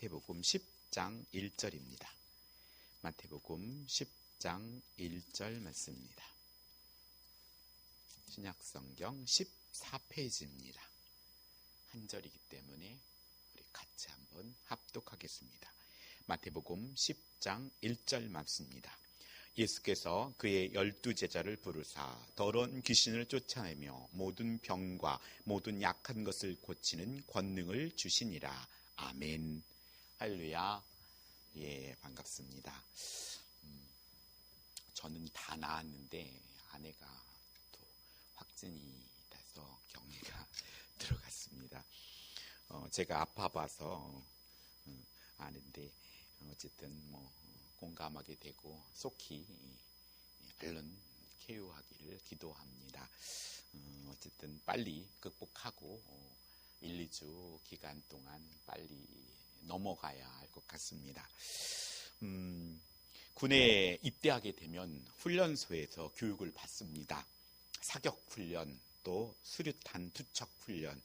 마태복음 10장 1절입니다. 마태복음 10장 1절 말씀입니다. 신약성경 14페이지입니다. 한 절이기 때문에 우리 같이 한번 합독하겠습니다. 마태복음 10장 1절 말씀입니다. 예수께서 그의 12제자를 부르사 더러운 귀신을 쫓아내며 모든 병과 모든 약한 것을 고치는 권능을 주시니라. 아멘. 할렐루야. 예, 반갑습니다. 저는 다 나았는데 아내가 또 확진이 돼서 격리가 들어갔습니다. 제가 아파봐서 아는데 어쨌든 공감하게 되고 속히 얼른 쾌유하기를 기도합니다. 어쨌든 빨리 극복하고 1, 2주 기간 동안 빨리 넘어가야 할 것 같습니다. 군에 입대하게 되면 훈련소에서 교육을 받습니다. 사격 훈련, 또 수류탄 투척 훈련,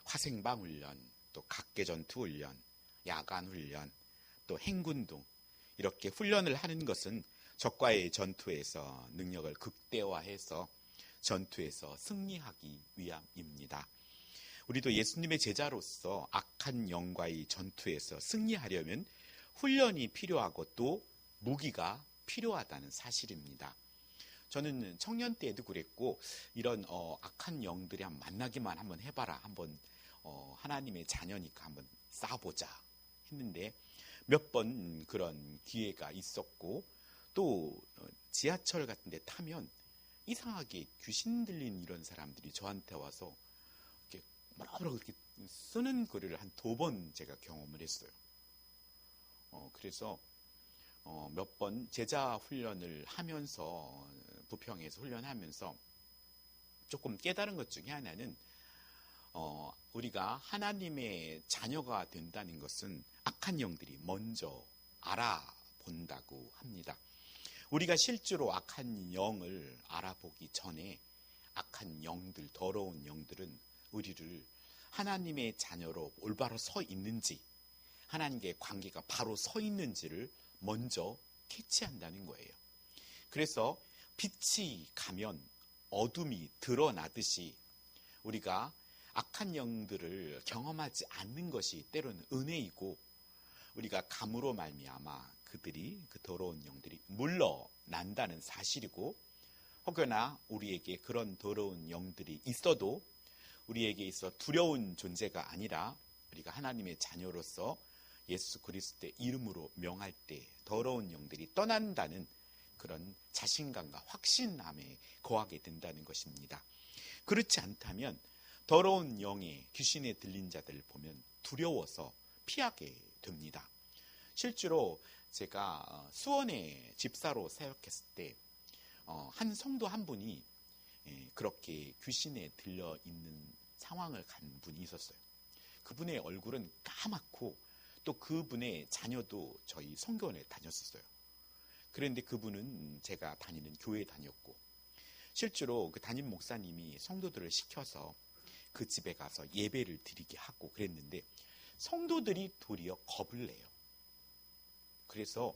화생방 훈련, 또 각계전투 훈련, 야간 훈련, 또 행군동, 이렇게 훈련을 하는 것은 적과의 전투에서 능력을 극대화해서 전투에서 승리하기 위함입니다. 우리도 예수님의 제자로서 악한 영과의 전투에서 승리하려면 훈련이 필요하고 또 무기가 필요하다는 사실입니다. 저는 청년 때에도 그랬고 이런 악한 영들이 만나기만 한번 해봐라, 한번 하나님의 자녀니까 한번 싸보자 했는데 몇 번 그런 기회가 있었고, 또 지하철 같은 데 타면 이상하게 귀신 들린 이런 사람들이 저한테 와서 이렇게 뭐라고 이렇게 쓰는 글을 한 2번 제가 경험을 했어요. 그래서 몇 번 제자 훈련을 하면서, 부평에서 훈련하면서 조금 깨달은 것 중에 하나는 우리가 하나님의 자녀가 된다는 것은 악한 영들이 먼저 알아본다고 합니다. 우리가 실제로 악한 영을 알아보기 전에 악한 영들, 더러운 영들은 우리를 하나님의 자녀로 올바로 서 있는지, 하나님과의 관계가 바로 서 있는지를 먼저 캐치한다는 거예요. 그래서 빛이 가면 어둠이 드러나듯이 우리가 악한 영들을 경험하지 않는 것이 때로는 은혜이고, 우리가 감으로 말미암아 그들이, 그 더러운 영들이 물러난다는 사실이고, 혹여나 우리에게 그런 더러운 영들이 있어도 우리에게 있어 두려운 존재가 아니라 우리가 하나님의 자녀로서 예수 그리스도의 이름으로 명할 때 더러운 영들이 떠난다는 그런 자신감과 확신함에 거하게 된다는 것입니다. 그렇지 않다면 더러운 영에, 귀신에 들린 자들을 보면 두려워서 피하게 됩니다. 실제로 제가 수원에 집사로 사역했을 때 한 성도 한 분이 그렇게 귀신에 들려 있는 상황을 간 분이 있었어요. 그분의 얼굴은 까맣고 또 그분의 자녀도 저희 성교원에 다녔었어요. 그런데 그분은 제가 다니는 교회에 다녔고, 실제로 그 담임 목사님이 성도들을 시켜서 그 집에 가서 예배를 드리게 하고 그랬는데 성도들이 도리어 겁을 내요. 그래서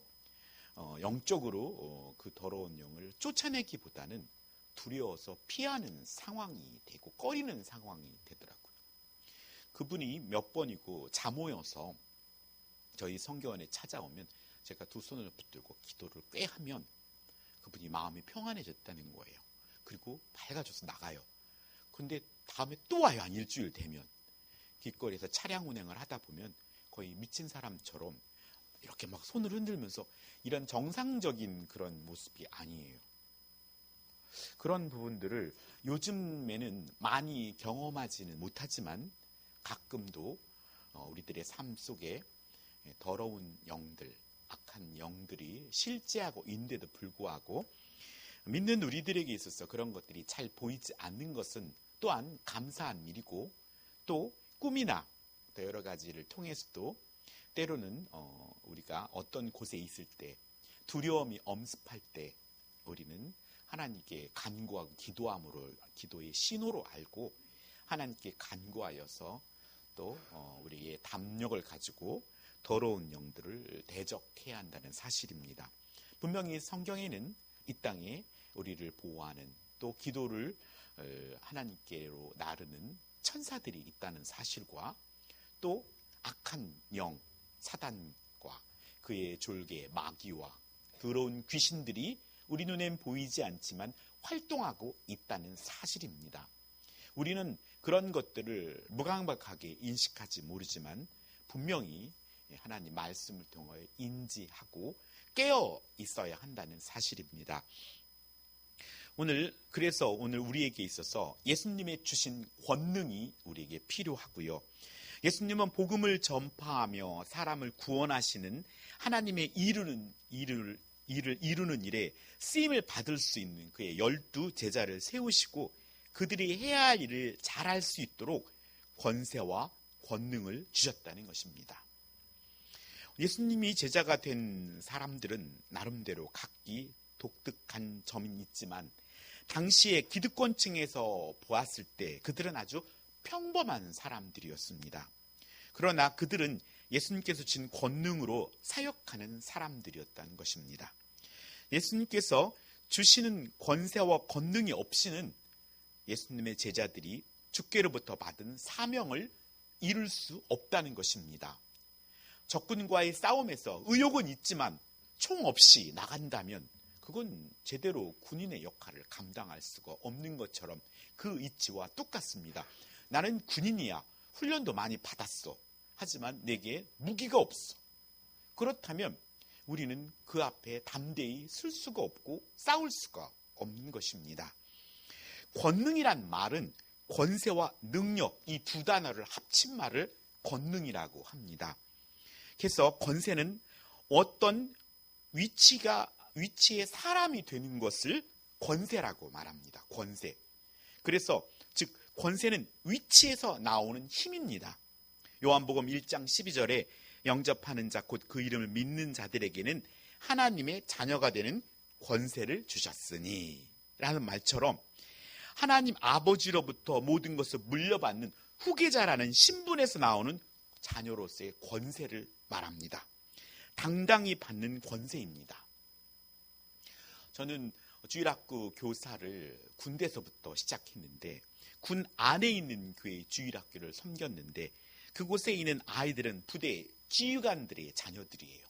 영적으로 그 더러운 영을 쫓아내기보다는 두려워서 피하는 상황이 되고 꺼리는 상황이 되더라고요. 그분이 몇 번이고 자모여서 저희 성교원에 찾아오면 제가 2 손을 붙들고 기도를 꽤 하면 그분이 마음이 평안해졌다는 거예요. 그리고 밝아져서 나가요. 근데 다음에 또 와요. 한 일주일 되면. 길거리에서 차량 운행을 하다 보면 거의 미친 사람처럼 이렇게 막 손을 흔들면서, 이런 정상적인 그런 모습이 아니에요. 그런 부분들을 요즘에는 많이 경험하지는 못하지만 가끔도 우리들의 삶 속에 더러운 영들, 악한 영들이 실제하고 있는데도 불구하고 믿는 우리들에게 있어서 그런 것들이 잘 보이지 않는 것은 또한 감사한 일이고, 또 꿈이나 또 여러 가지를 통해서도 때로는 우리가 어떤 곳에 있을 때, 두려움이 엄습할 때 우리는 하나님께 간구하고 기도함으로, 기도의 신호로 알고 하나님께 간구하여서 또 우리의 담력을 가지고 더러운 영들을 대적해야 한다는 사실입니다. 분명히 성경에는 이 땅에 우리를 보호하는 또 기도를 하나님께로 나르는 천사들이 있다는 사실과 또 악한 영 사단과 그의 졸개 마귀와 더러운 귀신들이 우리 눈엔 보이지 않지만 활동하고 있다는 사실입니다. 우리는 그런 것들을 무감각하게 인식하지 모르지만 분명히 하나님 말씀을 통하여 인지하고 깨어 있어야 한다는 사실입니다. 그래서 오늘 우리에게 있어서 예수님의 주신 권능이 우리에게 필요하고요. 예수님은 복음을 전파하며 사람을 구원하시는 하나님의 일을 이루는 일에 쓰임을 받을 수 있는 그의 12 제자를 세우시고 그들이 해야 할 일을 잘할 수 있도록 권세와 권능을 주셨다는 것입니다. 예수님이 제자가 된 사람들은 나름대로 각기 독특한 점이 있지만 당시에 기득권층에서 보았을 때 그들은 아주 평범한 사람들이었습니다. 그러나 그들은 예수님께서 주신 권능으로 사역하는 사람들이었다는 것입니다. 예수님께서 주시는 권세와 권능이 없이는 예수님의 제자들이 주께로부터 받은 사명을 이룰 수 없다는 것입니다. 적군과의 싸움에서 의욕은 있지만 총 없이 나간다면 그건 제대로 군인의 역할을 감당할 수가 없는 것처럼 그 이치와 똑같습니다. 나는 군인이야. 훈련도 많이 받았어. 하지만 내게 무기가 없어. 그렇다면 우리는 그 앞에 담대히 설 수가 없고 싸울 수가 없는 것입니다. 권능이란 말은 권세와 능력 이 두 단어를 합친 말을 권능이라고 합니다. 그래서 권세는 어떤 위치의 사람이 되는 것을 권세라고 말합니다. 권세. 그래서 즉 권세는 위치에서 나오는 힘입니다. 요한복음 1장 12절에 영접하는 자 곧 그 이름을 믿는 자들에게는 하나님의 자녀가 되는 권세를 주셨으니 라는 말처럼 하나님 아버지로부터 모든 것을 물려받는 후계자라는 신분에서 나오는 자녀로서의 권세를 말합니다. 당당히 받는 권세입니다. 저는 주일학교 교사를 군대에서부터 시작했는데 군 안에 있는 교회 주일학교를 섬겼는데 그곳에 있는 아이들은 부대 지휘관들의 자녀들이에요.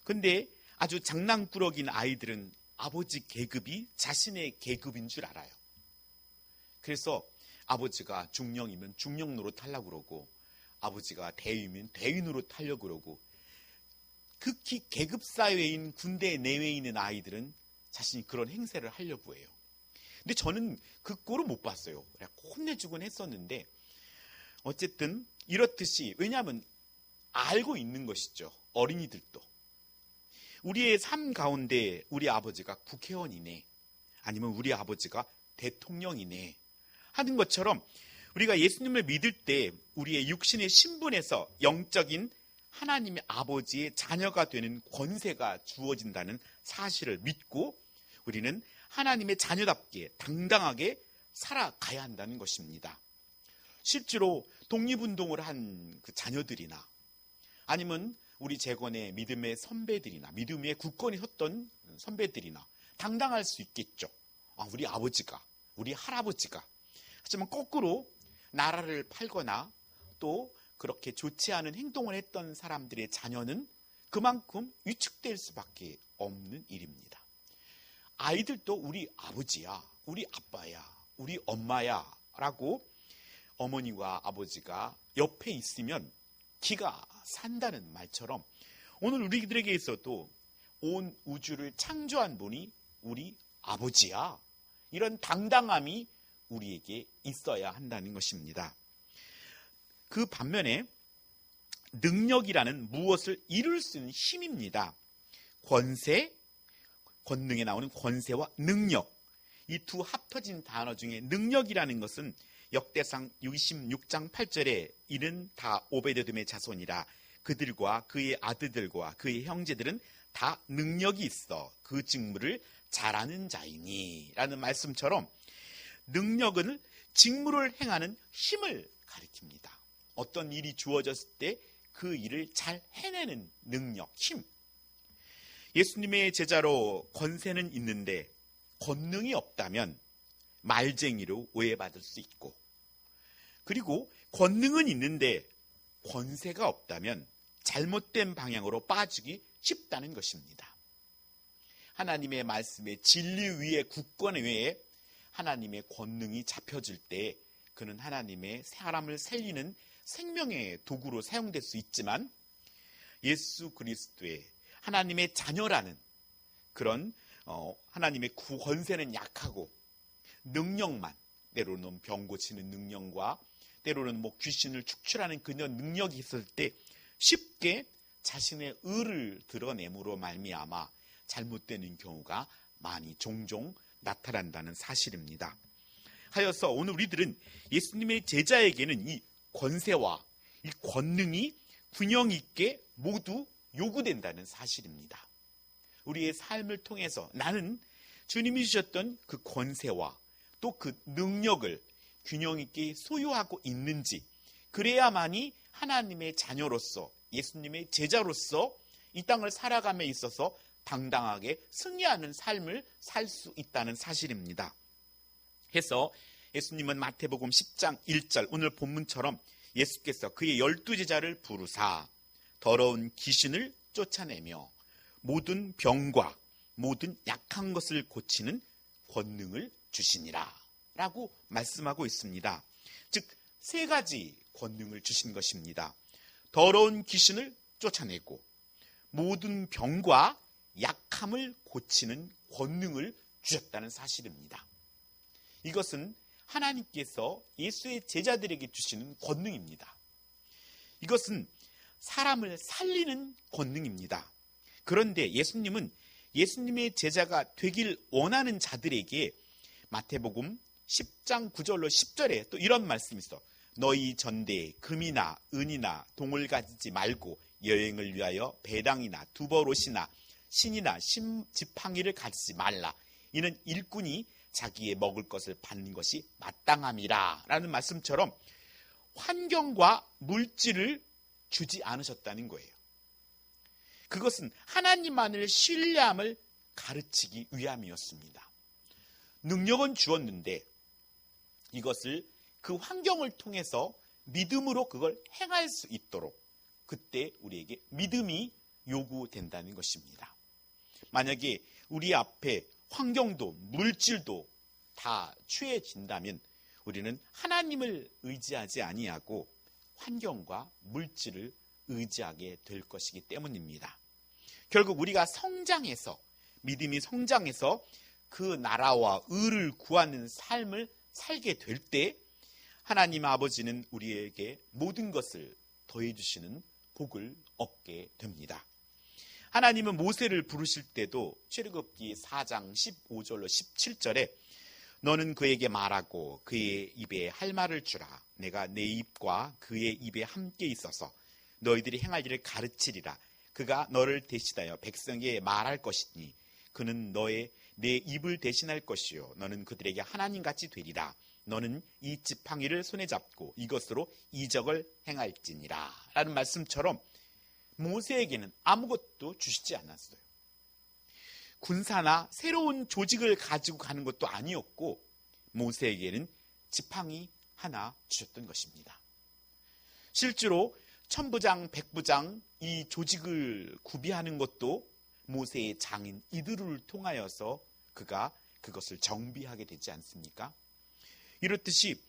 근데 아주 장난꾸러기인 아이들은 아버지 계급이 자신의 계급인 줄 알아요. 그래서 아버지가 중령이면 중령 노릇하려고 그러고 아버지가 대위면 대위 노릇하려고 그러고 극히 계급사회인 군대 내외에 있는 아이들은 자신이 그런 행세를 하려고 해요. 근데 저는 그 꼴을 못 봤어요. 혼내주곤 했었는데 어쨌든 이렇듯이 왜냐하면 알고 있는 것이죠. 어린이들도. 우리의 삶 가운데 우리 아버지가 국회의원이네 아니면 우리 아버지가 대통령이네 하는 것처럼 우리가 예수님을 믿을 때 우리의 육신의 신분에서 영적인 하나님의 아버지의 자녀가 되는 권세가 주어진다는 사실을 믿고 우리는 하나님의 자녀답게 당당하게 살아가야 한다는 것입니다. 실제로 독립운동을 한 그 자녀들이나 아니면 우리 재건의 믿음의 선배들이나 믿음의 굳건히 섰던 선배들이나 당당할 수 있겠죠. 우리 아버지가, 우리 할아버지가. 하지만 거꾸로 나라를 팔거나 또 그렇게 좋지 않은 행동을 했던 사람들의 자녀는 그만큼 위축될 수밖에 없는 일입니다. 아이들도 우리 아버지야, 우리 아빠야, 우리 엄마야 라고 어머니와 아버지가 옆에 있으면 기가 산다는 말처럼 오늘 우리들에게 있어도 온 우주를 창조한 분이 우리 아버지야. 이런 당당함이 우리에게 있어야 한다는 것입니다. 그 반면에 능력이라는 무엇을 이룰 수 있는 힘입니다. 권세, 권능에 나오는 권세와 능력. 이 두 합쳐진 단어 중에 능력이라는 것은 역대상 26장 8절에 이는 다 오베데돔의 자손이라 그들과 그의 아들들과 그의 형제들은 다 능력이 있어 그 직무를 잘하는 자이니 라는 말씀처럼 능력은 직무를 행하는 힘을 가리킵니다. 어떤 일이 주어졌을 때 그 일을 잘 해내는 능력, 힘. 예수님의 제자로 권세는 있는데 권능이 없다면 말쟁이로 오해받을 수 있고, 그리고 권능은 있는데 권세가 없다면 잘못된 방향으로 빠지기 쉽다는 것입니다. 하나님의 말씀의 진리 위에 굳건 외에 하나님의 권능이 잡혀질 때 그는 하나님의 사람을 살리는 생명의 도구로 사용될 수 있지만, 예수 그리스도의 하나님의 자녀라는 그런 하나님의 권세는 약하고, 능력만, 때로는 병 고치는 능력과 때로는 귀신을 축출하는 그런 능력이 있을 때 쉽게 자신의 의를 드러냄으로 말미암아 잘못되는 경우가 종종 나타난다는 사실입니다. 하여서 오늘 우리들은 예수님의 제자에게는 이 권세와 이 권능이 균형 있게 모두 요구된다는 사실입니다. 우리의 삶을 통해서 나는 주님이 주셨던 그 권세와 또 그 능력을 균형 있게 소유하고 있는지, 그래야만이 하나님의 자녀로서, 예수님의 제자로서 이 땅을 살아감에 있어서 당당하게 승리하는 삶을 살 수 있다는 사실입니다. 해서 예수님은 마태복음 10장 1절 오늘 본문처럼 예수께서 그의 12제자를 부르사 더러운 귀신을 쫓아내며 모든 병과 모든 약한 것을 고치는 권능을 주시니라 라고 말씀하고 있습니다. 즉, 세 가지 권능을 주신 것입니다. 더러운 귀신을 쫓아내고 모든 병과 약함을 고치는 권능을 주셨다는 사실입니다. 이것은 하나님께서 예수의 제자들에게 주시는 권능입니다. 이것은 사람을 살리는 권능입니다. 그런데 예수님은 예수님의 제자가 되길 원하는 자들에게 마태복음 10장 9절로 10절에 또 이런 말씀이 있어. 너희 전대에 금이나 은이나 동을 가지지 말고 여행을 위하여 배당이나 두버롯이나 신이나 지팡이를 가지지 말라. 이는 일꾼이 자기의 먹을 것을 받는 것이 마땅함이라 라는 말씀처럼 환경과 물질을 주지 않으셨다는 거예요. 그것은 하나님만을 신뢰함을 가르치기 위함이었습니다. 능력은 주었는데 이것을 그 환경을 통해서 믿음으로 그걸 행할 수 있도록 그때 우리에게 믿음이 요구된다는 것입니다. 만약에 우리 앞에 환경도 물질도 다 취해진다면 우리는 하나님을 의지하지 아니하고 환경과 물질을 의지하게 될 것이기 때문입니다. 결국 우리가 성장해서 믿음이 성장해서 그 나라와 의를 구하는 삶을 살게 될 때 하나님 아버지는 우리에게 모든 것을 더해주시는 복을 얻게 됩니다. 하나님은 모세를 부르실 때도 출애굽기 4장 15절로 17절에 너는 그에게 말하고 그의 입에 할 말을 주라. 내가 내 입과 그의 입에 함께 있어서 너희들이 행할 일을 가르치리라. 그가 너를 대신하여 백성에게 말할 것이니 그는 내 입을 대신할 것이요 너는 그들에게 하나님같이 되리라. 너는 이 지팡이를 손에 잡고 이것으로 이적을 행할지니라 라는 말씀처럼 모세에게는 아무것도 주시지 않았어요. 군사나 새로운 조직을 가지고 가는 것도 아니었고 모세에게는 지팡이 하나 주셨던 것입니다. 실제로 천부장, 백부장 이 조직을 구비하는 것도 모세의 장인 이드루를 통하여서 그가 그것을 정비하게 되지 않습니까? 이렇듯이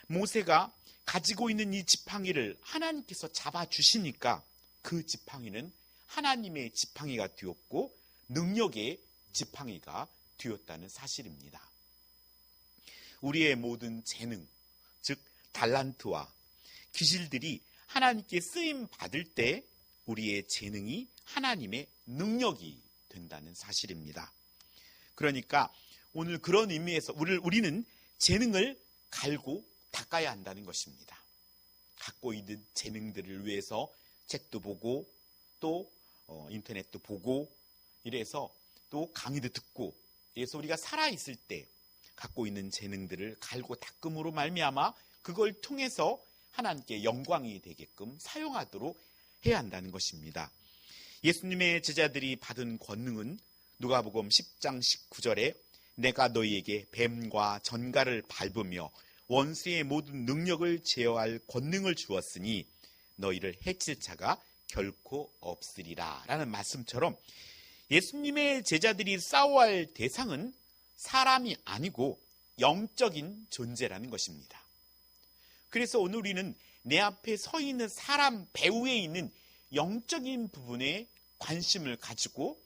모세가 가지고 있는 이 지팡이를 하나님께서 잡아주시니까 그 지팡이는 하나님의 지팡이가 되었고 능력의 지팡이가 되었다는 사실입니다. 우리의 모든 재능, 즉 달란트와 기질들이 하나님께 쓰임 받을 때 우리의 재능이 하나님의 능력이 된다는 사실입니다. 그러니까 오늘 그런 의미에서 우리는 재능을 갈고 닦아야 한다는 것입니다. 갖고 있는 재능들을 위해서 책도 보고 또 인터넷도 보고 이래서 또 강의도 듣고 그래서 우리가 살아있을 때 갖고 있는 재능들을 갈고 닦음으로 말미암아 그걸 통해서 하나님께 영광이 되게끔 사용하도록 해야 한다는 것입니다. 예수님의 제자들이 받은 권능은 누가복음 10장 19절에 내가 너희에게 뱀과 전갈을 밟으며 원수의 모든 능력을 제어할 권능을 주었으니 너희를 해칠 자가 결코 없으리라 라는 말씀처럼 예수님의 제자들이 싸워야 할 대상은 사람이 아니고 영적인 존재라는 것입니다. 그래서 오늘 우리는 내 앞에 서 있는 사람 배후에 있는 영적인 부분에 관심을 가지고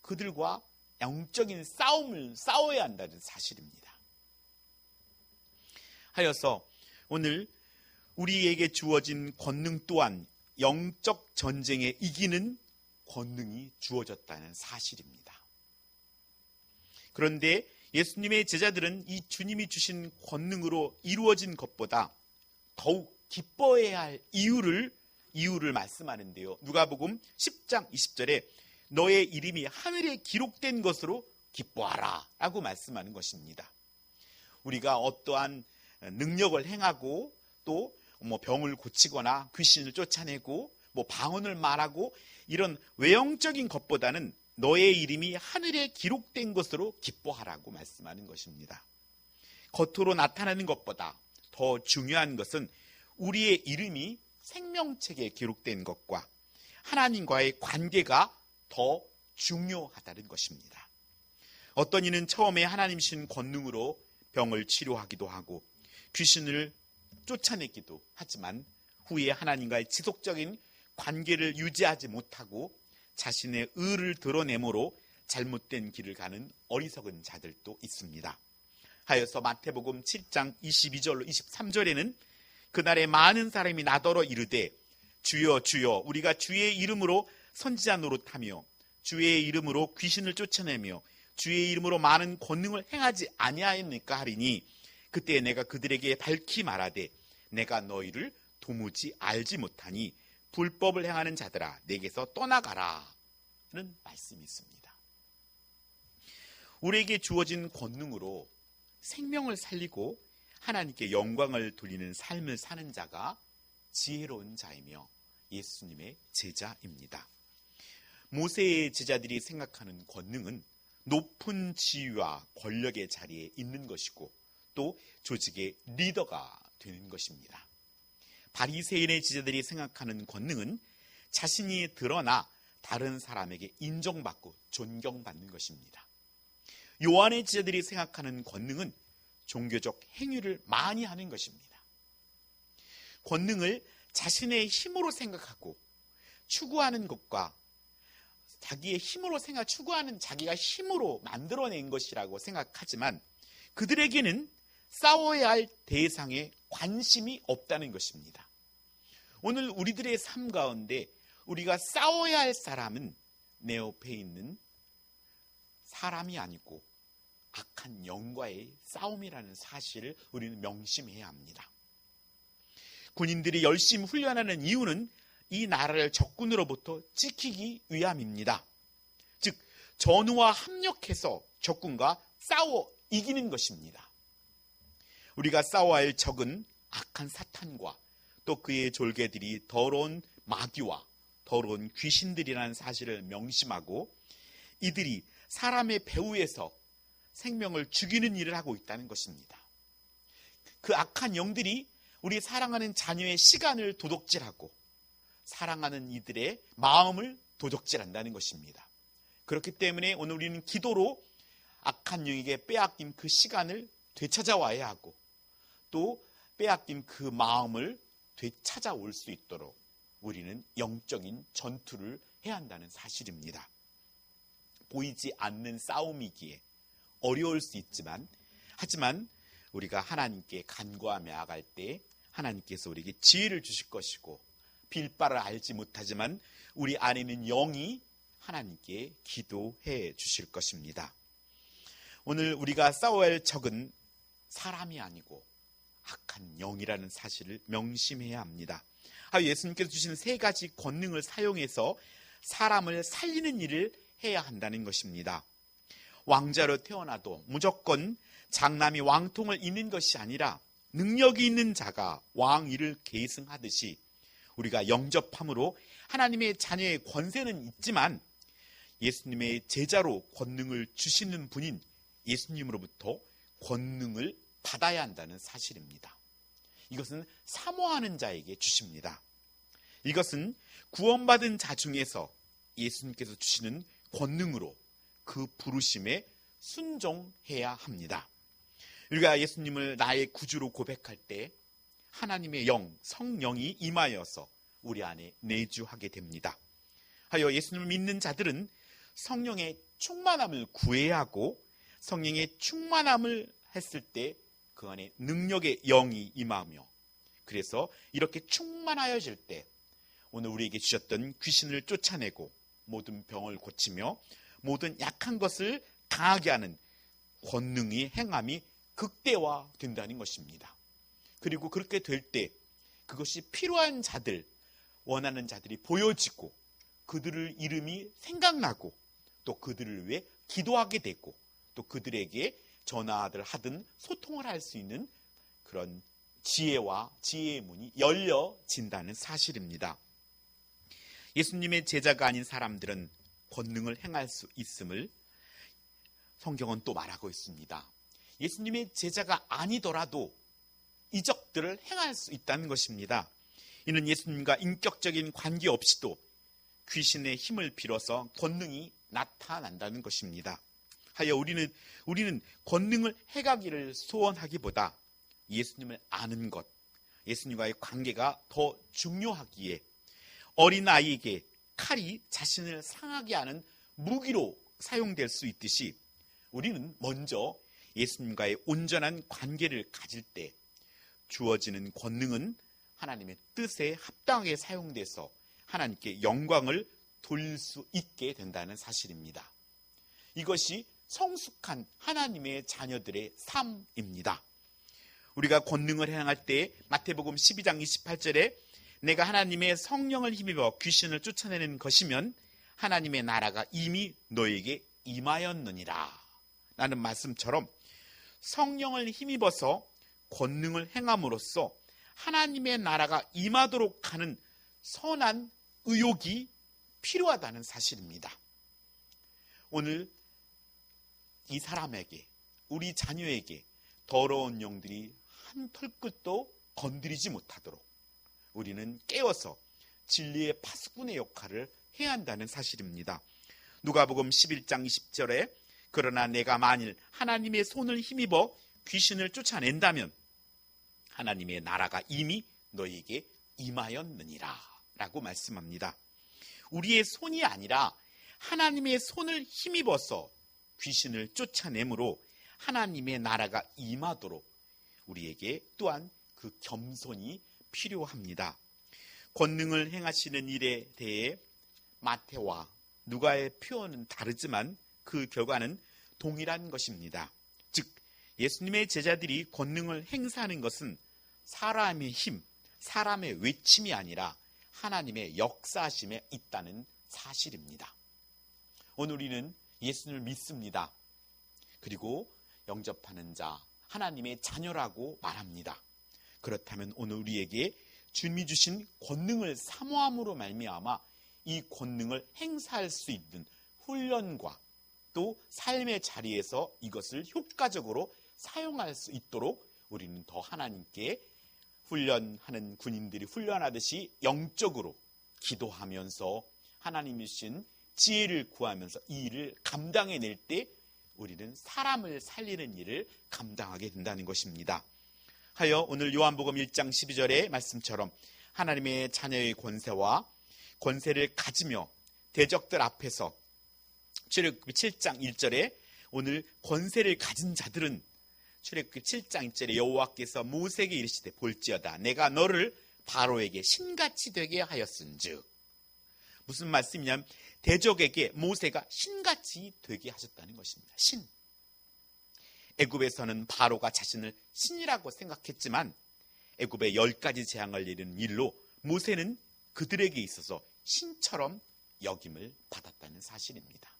그들과 영적인 싸움을 싸워야 한다는 사실입니다. 하여서 오늘 우리에게 주어진 권능 또한 영적 전쟁에 이기는 권능이 주어졌다는 사실입니다. 그런데 예수님의 제자들은 이 주님이 주신 권능으로 이루어진 것보다 더욱 기뻐해야 할 이유를 말씀하는데요. 누가복음 10장 20절에 너의 이름이 하늘에 기록된 것으로 기뻐하라 라고 말씀하는 것입니다. 우리가 어떠한 능력을 행하고 또 병을 고치거나 귀신을 쫓아내고 방언을 말하고 이런 외형적인 것보다는 너의 이름이 하늘에 기록된 것으로 기뻐하라고 말씀하는 것입니다. 겉으로 나타나는 것보다 더 중요한 것은 우리의 이름이 생명책에 기록된 것과 하나님과의 관계가 더 중요하다는 것입니다. 어떤 이는 처음에 하나님 신 권능으로 병을 치료하기도 하고 귀신을 쫓아내기도 하지만 후에 하나님과의 지속적인 관계를 유지하지 못하고 자신의 의를 드러내므로 잘못된 길을 가는 어리석은 자들도 있습니다. 하여서 마태복음 7장 22절로 23절에는 그날에 많은 사람이 나더러 이르되 주여 주여 우리가 주의 이름으로 선지자 노릇하며 주의 이름으로 귀신을 쫓아내며 주의 이름으로 많은 권능을 행하지 아니하였느까 하리니 그때 내가 그들에게 밝히 말하되 내가 너희를 도무지 알지 못하니 불법을 행하는 자들아 내게서 떠나가라 는 말씀이 있습니다. 우리에게 주어진 권능으로 생명을 살리고 하나님께 영광을 돌리는 삶을 사는 자가 지혜로운 자이며 예수님의 제자입니다. 모세의 제자들이 생각하는 권능은 높은 지위와 권력의 자리에 있는 것이고 또 조직의 리더가 되는 것입니다. 바리새인의 제자들이 생각하는 권능은 자신이 드러나 다른 사람에게 인정받고 존경받는 것입니다. 요한의 제자들이 생각하는 권능은 종교적 행위를 많이 하는 것입니다. 권능을 자신의 힘으로 생각하고 추구하는 것과 자기의 힘으로 추구하는 자기가 힘으로 만들어낸 것이라고 생각하지만 그들에게는 싸워야 할 대상에 관심이 없다는 것입니다. 오늘 우리들의 삶 가운데 우리가 싸워야 할 사람은 내 옆에 있는 사람이 아니고 악한 영과의 싸움이라는 사실을 우리는 명심해야 합니다. 군인들이 열심히 훈련하는 이유는 이 나라를 적군으로부터 지키기 위함입니다. 즉 전우와 합력해서 적군과 싸워 이기는 것입니다. 우리가 싸워야 할 적은 악한 사탄과 또 그의 졸개들이 더러운 마귀와 더러운 귀신들이라는 사실을 명심하고 이들이 사람의 배후에서 생명을 죽이는 일을 하고 있다는 것입니다. 그 악한 영들이 우리 사랑하는 자녀의 시간을 도둑질하고 사랑하는 이들의 마음을 도둑질한다는 것입니다. 그렇기 때문에 오늘 우리는 기도로 악한 영에게 빼앗긴 그 시간을 되찾아와야 하고 또 빼앗긴 그 마음을 되찾아올 수 있도록 우리는 영적인 전투를 해야 한다는 사실입니다. 보이지 않는 싸움이기에 어려울 수 있지만 하지만 우리가 하나님께 간구하며 나아갈 때 하나님께서 우리에게 지혜를 주실 것이고 빌바를 알지 못하지만 우리 안에 있는 영이 하나님께 기도해 주실 것입니다. 오늘 우리가 싸워야 할 적은 사람이 아니고 악한 영이라는 사실을 명심해야 합니다. 예수님께서 주신 세 가지 권능을 사용해서 사람을 살리는 일을 해야 한다는 것입니다. 왕자로 태어나도 무조건 장남이 왕통을 잇는 것이 아니라 능력이 있는 자가 왕위를 계승하듯이 우리가 영접함으로 하나님의 자녀의 권세는 있지만 예수님의 제자로 권능을 주시는 분인 예수님으로부터 권능을 받아야 한다는 사실입니다. 이것은 사모하는 자에게 주십니다. 이것은 구원받은 자 중에서 예수님께서 주시는 권능으로 그 부르심에 순종해야 합니다. 우리가 예수님을 나의 구주로 고백할 때 하나님의 영, 성령이 임하여서 우리 안에 내주하게 됩니다. 하여 예수님을 믿는 자들은 성령의 충만함을 구해야 하고 성령의 충만함을 했을 때 그 안에 능력의 영이 임하며 그래서 이렇게 충만하여질 때 오늘 우리에게 주셨던 귀신을 쫓아내고 모든 병을 고치며 모든 약한 것을 강하게 하는 권능의 행함이 극대화된다는 것입니다. 그리고 그렇게 될 때 그것이 필요한 자들, 원하는 자들이 보여지고 그들의 이름이 생각나고 또 그들을 위해 기도하게 되고 또 그들에게 전화를 하든 소통을 할 수 있는 그런 지혜와 지혜의 문이 열려진다는 사실입니다. 예수님의 제자가 아닌 사람들은 권능을 행할 수 있음을 성경은 또 말하고 있습니다. 예수님의 제자가 아니더라도 이적들을 행할 수 있다는 것입니다. 이는 예수님과 인격적인 관계 없이도 귀신의 힘을 빌어서 권능이 나타난다는 것입니다. 하여 우리는 권능을 행하기를 소원하기보다 예수님을 아는 것, 예수님과의 관계가 더 중요하기에 어린아이에게 칼이 자신을 상하게 하는 무기로 사용될 수 있듯이 우리는 먼저 예수님과의 온전한 관계를 가질 때 주어지는 권능은 하나님의 뜻에 합당하게 사용돼서 하나님께 영광을 돌릴 수 있게 된다는 사실입니다. 이것이 성숙한 하나님의 자녀들의 삶입니다. 우리가 권능을 행할 때 마태복음 12장 28절에 내가 하나님의 성령을 힘입어 귀신을 쫓아내는 것이면 하나님의 나라가 이미 너에게 임하였느니라 라는 말씀처럼 성령을 힘입어서 권능을 행함으로써 하나님의 나라가 임하도록 하는 선한 의욕이 필요하다는 사실입니다. 오늘 이 사람에게, 우리 자녀에게 더러운 영들이 한 털끝도 건드리지 못하도록 우리는 깨워서 진리의 파수꾼의 역할을 해야 한다는 사실입니다. 누가복음 11장 20절에 그러나 내가 만일 하나님의 손을 힘입어 귀신을 쫓아낸다면 하나님의 나라가 이미 너희에게 임하였느니라 라고 말씀합니다. 우리의 손이 아니라 하나님의 손을 힘입어서 귀신을 쫓아내므로 하나님의 나라가 임하도록 우리에게 또한 그 겸손이 필요합니다. 권능을 행하시는 일에 대해 마태와 누가의 표현은 다르지만 그 결과는 동일한 것입니다. 즉 예수님의 제자들이 권능을 행사하는 것은 사람의 힘, 사람의 외침이 아니라 하나님의 역사하심에 있다는 사실입니다. 오늘 우리는 예수님을 믿습니다. 그리고 영접하는 자, 하나님의 자녀라고 말합니다. 그렇다면 오늘 우리에게 주님이 주신 권능을 사모함으로 말미암아 이 권능을 행사할 수 있는 훈련과 또 삶의 자리에서 이것을 효과적으로 사용할 수 있도록 우리는 더 하나님께 훈련하는 군인들이 훈련하듯이 영적으로 기도하면서 하나님이 주신 지혜를 구하면서 이 일을 감당해낼 때 우리는 사람을 살리는 일을 감당하게 된다는 것입니다. 하여 오늘 요한복음 1장 12절의 말씀처럼 하나님의 자녀의 권세와 권세를 가지며 대적들 앞에서 출애굽기 7장 1절에 오늘 권세를 가진 자들은 출애굽기 7장 1절에 여호와께서 모세에게 이르시되 볼지어다 내가 너를 바로에게 신같이 되게 하였은즉 무슨 말씀이냐면 대적에게 모세가 신같이 되게 하셨다는 것입니다. 신. 애굽에서는 바로가 자신을 신이라고 생각했지만 애굽의 10가지 재앙을 내리는 일로 모세는 그들에게 있어서 신처럼 여김을 받았다는 사실입니다.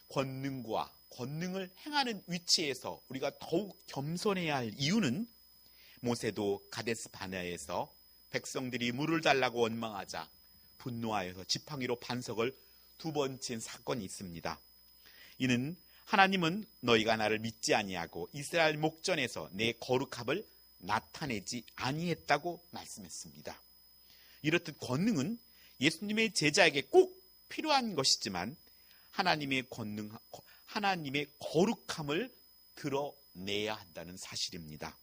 권능과 권능을 행하는 위치에서 우리가 더욱 겸손해야 할 이유는 모세도 가데스 바네아에서 백성들이 물을 달라고 원망하자 분노하여서 지팡이로 반석을 2번 친 사건이 있습니다. 이는 하나님은 너희가 나를 믿지 아니하고 이스라엘 목전에서 내 거룩함을 나타내지 아니했다고 말씀했습니다. 이렇듯 권능은 예수님의 제자에게 꼭 필요한 것이지만 하나님의 거룩함을 드러내야 한다는 사실입니다.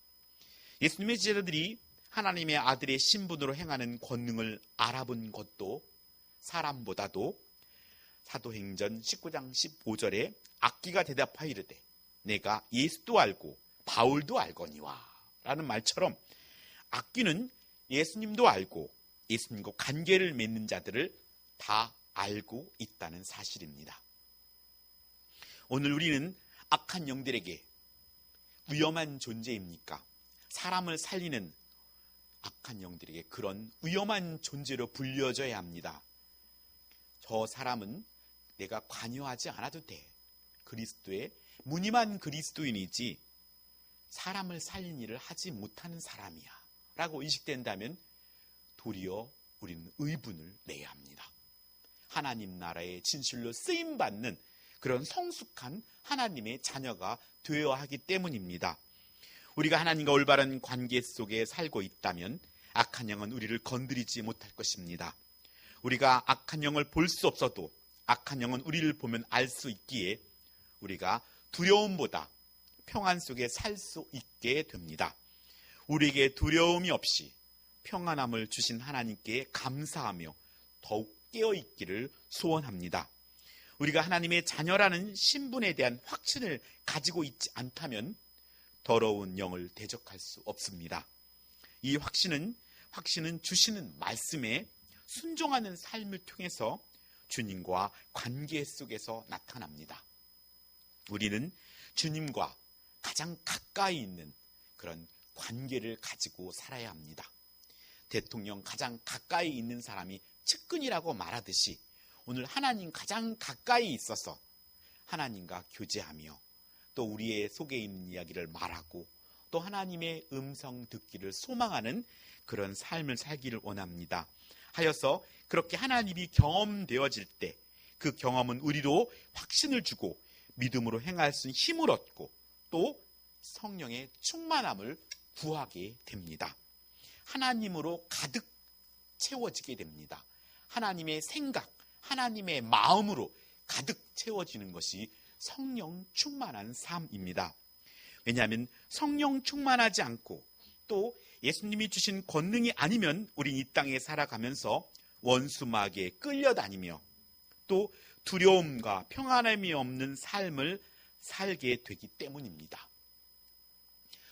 예수님의 제자들이 하나님의 아들의 신분으로 행하는 권능을 알아본 것도 사람보다도 사도행전 19장 15절에 악기가 대답하여 이르되 내가 예수도 알고 바울도 알거니와 라는 말처럼 악기는 예수님도 알고 예수님과 관계를 맺는 자들을 다 알고 있다는 사실입니다. 오늘 우리는 악한 영들에게 위험한 존재입니까? 사람을 살리는 악한 영들에게 그런 위험한 존재로 불려져야 합니다. 저 사람은 내가 관여하지 않아도 돼. 그리스도의 무늬만 그리스도인이지 사람을 살린 일을 하지 못하는 사람이야 라고 인식된다면 도리어 우리는 의분을 내야 합니다. 하나님 나라의 진실로 쓰임받는 그런 성숙한 하나님의 자녀가 되어야 하기 때문입니다. 우리가 하나님과 올바른 관계 속에 살고 있다면 악한 영은 우리를 건드리지 못할 것입니다. 우리가 악한 영을 볼 수 없어도 악한 영은 우리를 보면 알 수 있기에 우리가 두려움보다 평안 속에 살 수 있게 됩니다. 우리에게 두려움이 없이 평안함을 주신 하나님께 감사하며 더욱 깨어있기를 소원합니다. 우리가 하나님의 자녀라는 신분에 대한 확신을 가지고 있지 않다면 더러운 영을 대적할 수 없습니다. 이 확신은 주시는 말씀에 순종하는 삶을 통해서 주님과 관계 속에서 나타납니다. 우리는 주님과 가장 가까이 있는 그런 관계를 가지고 살아야 합니다. 대통령 가장 가까이 있는 사람이 측근이라고 말하듯이 오늘 하나님 가장 가까이 있어서 하나님과 교제하며 또 우리의 속에 있는 이야기를 말하고 또 하나님의 음성 듣기를 소망하는 그런 삶을 살기를 원합니다. 하여서 그렇게 하나님이 경험되어질 때 그 경험은 우리로 확신을 주고 믿음으로 행할 수 있는 힘을 얻고 또 성령의 충만함을 구하게 됩니다. 하나님으로 가득 채워지게 됩니다. 하나님의 생각, 하나님의 마음으로 가득 채워지는 것이 성령 충만한 삶입니다. 왜냐하면 성령 충만하지 않고 또 예수님이 주신 권능이 아니면 우린 이 땅에 살아가면서 원수마귀에 끌려다니며 또 두려움과 평안함이 없는 삶을 살게 되기 때문입니다.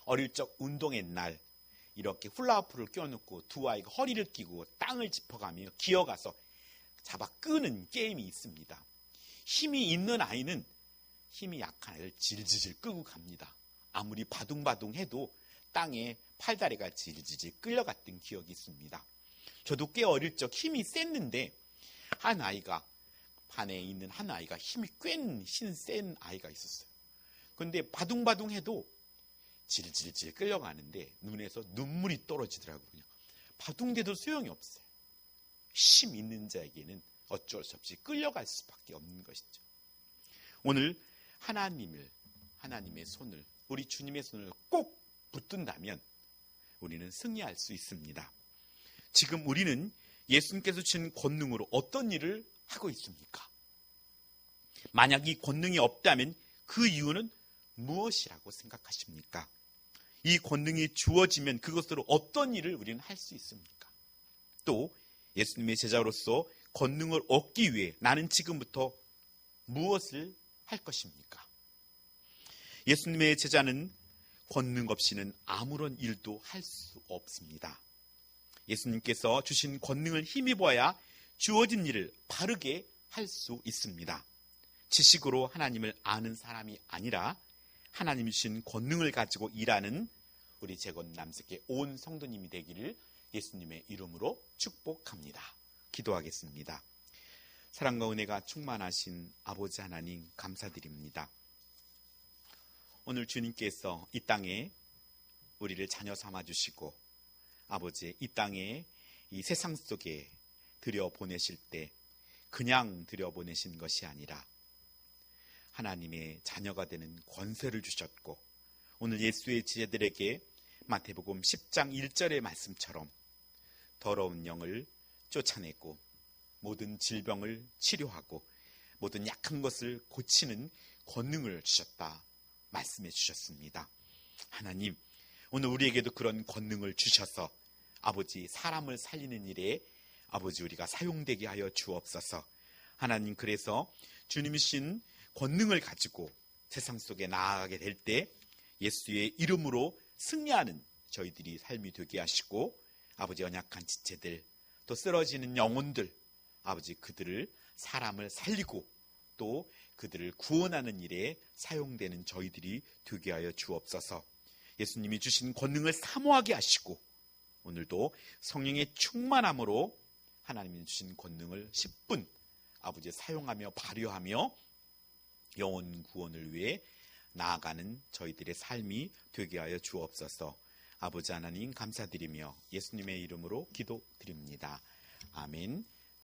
어릴 적 운동의 날 이렇게 훌라후프를 껴놓고 두 아이가 허리를 끼고 땅을 짚어가며 기어가서 잡아 끄는 게임이 있습니다. 힘이 있는 아이는 힘이 약한 아이를 질질질 끌고 갑니다. 아무리 바둥바둥해도 땅에 팔다리가 질질질 끌려갔던 기억이 있습니다. 저도 꽤 어릴 적 힘이 셌는데 반에 있는 한 아이가 힘이 꽤 센 아이가 있었어요. 그런데 바둥바둥해도 질질질 끌려가는데 눈에서 눈물이 떨어지더라고요. 바둥대도 소용이 없어요. 힘 있는 자에게는 어쩔 수 없이 끌려갈 수밖에 없는 것이죠. 오늘 하나님의 손을, 우리 주님의 손을 꼭 붙든다면 우리는 승리할 수 있습니다. 지금 우리는 예수님께서 주신 권능으로 어떤 일을 하고 있습니까? 만약 이 권능이 없다면 그 이유는 무엇이라고 생각하십니까? 이 권능이 주어지면 그것으로 어떤 일을 우리는 할 수 있습니까? 또 예수님의 제자로서 권능을 얻기 위해 나는 지금부터 무엇을 할 것입니까? 예수님의 제자는 권능 없이는 아무런 일도 할 수 없습니다. 예수님께서 주신 권능을 힘입어야 주어진 일을 바르게 할 수 있습니다. 지식으로 하나님을 아는 사람이 아니라 하나님이 주신 권능을 가지고 일하는 우리 재건 남색의 온 성도님이 되기를 예수님의 이름으로 축복합니다. 기도하겠습니다. 사랑과 은혜가 충만하신 아버지 하나님 감사드립니다. 오늘 주님께서 이 땅에 우리를 자녀 삼아 주시고 아버지 이 땅에 이 세상 속에 들여보내실 때 그냥 들여보내신 것이 아니라 하나님의 자녀가 되는 권세를 주셨고, 오늘 예수의 지제들에게 마태복음 10장 1절의 말씀처럼 더러운 영을 쫓아내고 모든 질병을 치료하고 모든 약한 것을 고치는 권능을 주셨다 말씀해 주셨습니다. 하나님, 오늘 우리에게도 그런 권능을 주셔서 아버지 사람을 살리는 일에 아버지 우리가 사용되게 하여 주옵소서. 하나님, 그래서 주님이 주신 권능을 가지고 세상 속에 나아가게 될 때 예수의 이름으로 승리하는 저희들이 삶이 되게 하시고, 아버지 연약한 지체들, 또 쓰러지는 영혼들, 아버지 그들을 사람을 살리고 또 그들을 구원하는 일에 사용되는 저희들이 되게 하여 주옵소서. 예수님이 주신 권능을 사모하게 하시고 오늘도 성령의 충만함으로 하나님이 주신 권능을 10분 아버지 사용하며 발휘하며 영혼 구원을 위해 나아가는 저희들의 삶이 되게 하여 주옵소서. 아버지 하나님 감사드리며 예수님의 이름으로 기도드립니다. 아멘.